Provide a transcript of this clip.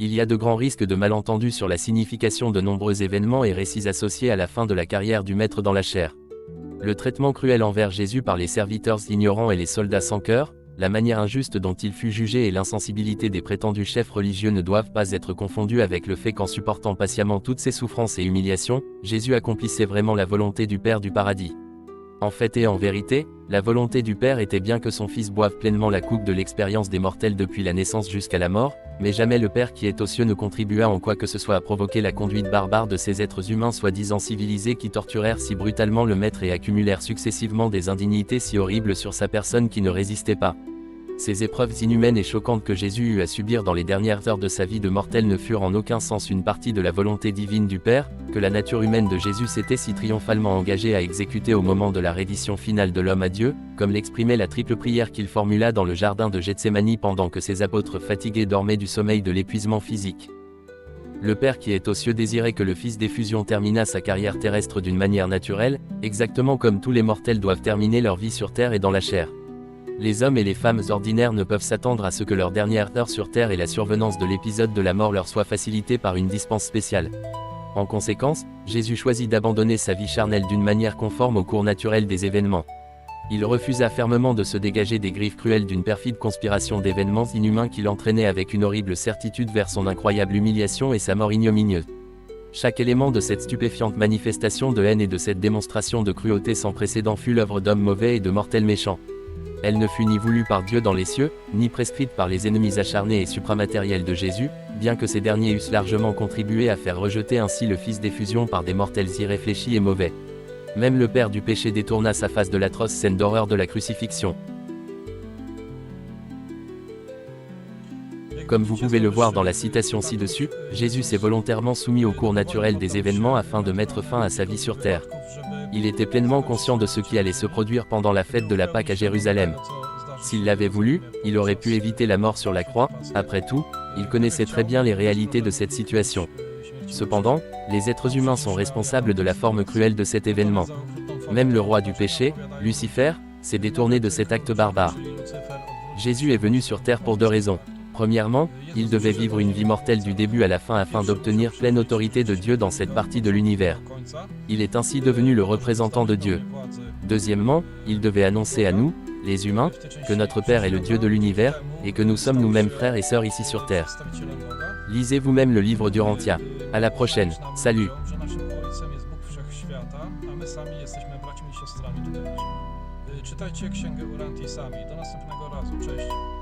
Il y a de grands risques de malentendus sur la signification de nombreux événements et récits associés à la fin de la carrière du Maître dans la chair. Le traitement cruel envers Jésus par les serviteurs ignorants et les soldats sans cœur, la manière injuste dont il fut jugé et l'insensibilité des prétendus chefs religieux ne doivent pas être confondus avec le fait qu'en supportant patiemment toutes ces souffrances et humiliations, Jésus accomplissait vraiment la volonté du Père du paradis. En fait et en vérité, la volonté du Père était bien que son Fils boive pleinement la coupe de l'expérience des mortels depuis la naissance jusqu'à la mort, mais jamais le Père qui est aux cieux ne contribua en quoi que ce soit à provoquer la conduite barbare de ces êtres humains soi-disant civilisés qui torturèrent si brutalement le Maître et accumulèrent successivement des indignités si horribles sur sa personne qui ne résistait pas. Ces épreuves inhumaines et choquantes que Jésus eut à subir dans les dernières heures de sa vie de mortel ne furent en aucun sens une partie de la volonté divine du Père, que la nature humaine de Jésus s'était si triomphalement engagée à exécuter au moment de la reddition finale de l'homme à Dieu, comme l'exprimait la triple prière qu'il formula dans le jardin de Gethsémani pendant que ses apôtres fatigués dormaient du sommeil de l'épuisement physique. Le Père qui est aux cieux désirait que le Fils d'effusion terminât sa carrière terrestre d'une manière naturelle, exactement comme tous les mortels doivent terminer leur vie sur terre et dans la chair. Les hommes et les femmes ordinaires ne peuvent s'attendre à ce que leur dernière heure sur Terre et la survenance de l'épisode de la mort leur soit facilitée par une dispense spéciale. En conséquence, Jésus choisit d'abandonner sa vie charnelle d'une manière conforme au cours naturel des événements. Il refusa fermement de se dégager des griffes cruelles d'une perfide conspiration d'événements inhumains qui l'entraînaient avec une horrible certitude vers son incroyable humiliation et sa mort ignominieuse. Chaque élément de cette stupéfiante manifestation de haine et de cette démonstration de cruauté sans précédent fut l'œuvre d'hommes mauvais et de mortels méchants. Elle ne fut ni voulue par Dieu dans les cieux, ni prescrite par les ennemis acharnés et supramatériels de Jésus, bien que ces derniers eussent largement contribué à faire rejeter ainsi le Fils d'effusion par des mortels irréfléchis et mauvais. Même le Père du péché détourna sa face de l'atroce scène d'horreur de la crucifixion. Comme vous pouvez le voir dans la citation ci-dessus, Jésus s'est volontairement soumis au cours naturel des événements afin de mettre fin à sa vie sur terre. Il était pleinement conscient de ce qui allait se produire pendant la fête de la Pâque à Jérusalem. S'il l'avait voulu, il aurait pu éviter la mort sur la croix. Après tout, il connaissait très bien les réalités de cette situation. Cependant, les êtres humains sont responsables de la forme cruelle de cet événement. Même le roi du péché, Lucifer, s'est détourné de cet acte barbare. Jésus est venu sur terre pour deux raisons. Premièrement, il devait vivre une vie mortelle du début à la fin afin d'obtenir pleine autorité de Dieu dans cette partie de l'univers. Il est ainsi devenu le représentant de Dieu. Deuxièmement, il devait annoncer à nous, les humains, que notre Père est le Dieu de l'univers, et que nous sommes nous-mêmes frères et sœurs ici sur terre. Lisez vous-même le livre d'Urantia. À la prochaine, salut. Czytajcie Księgę Urantii sami. Do następnego razu. Cześć.